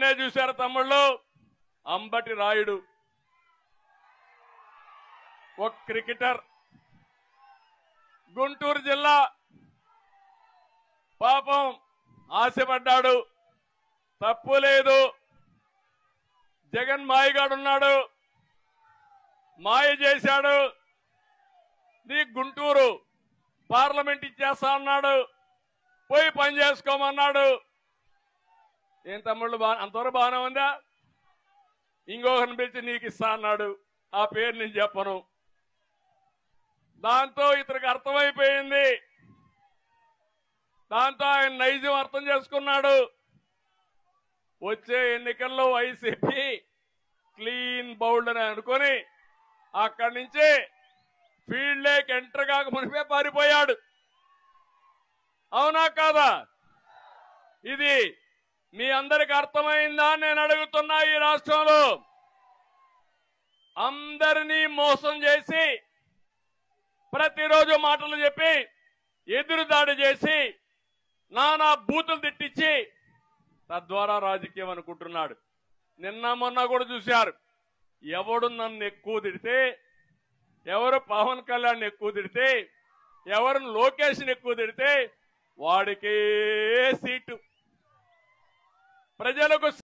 నిన్నే చూశారు తమ్ముళ్ళు, అంబటి రాయుడు ఒక క్రికెటర్, గుంటూరు జిల్లా పాపం ఆశపడ్డాడు, తప్పు లేదు. జగన్ మాయగాడున్నాడు, మాయ చేశాడు, నీ గుంటూరు పార్లమెంట్ ఇచ్చేస్తా అన్నాడు, పోయి పని చేసుకోమన్నాడు. ఏం తమ్ముళ్ళు అంతవరకు బాగానే ఉందా? ఇంకొకరిని పిలిచి నీకు ఇస్తా అన్నాడు, ఆ పేరు నేను చెప్పను. దాంతో ఇతనికి అర్థమైపోయింది, దాంతో ఆయన నైజం అర్థం చేసుకున్నాడు. వచ్చే ఎన్నికల్లో వైసీపీ క్లీన్ బౌల్డ్ అని అనుకుని అక్కడి నుంచి ఫీల్డ్ లేక్ ఎంటర్ కాక మునిపే పారిపోయాడు. అవునా కాదా? ఇది మీ అందరికి అర్థమైందా నేను అడుగుతున్నా. ఈ రాష్ట్రంలో అందరినీ మోసం చేసి ప్రతిరోజు మాటలు చెప్పి ఎదురుదాడి చేసి నానా బూతులు తిట్టించి తద్వారా రాజకీయం అనుకుంటున్నాడు. నిన్న మొన్న కూడా చూశారు, ఎవడు నన్ను ఎక్కువ తిడితే, ఎవరు పవన్ కళ్యాణ్ ఎక్కువ తిడితే, ఎవరు లోకేష్ని ఎక్కువ తిడితే వాడికే సీటు. ప్రజలకు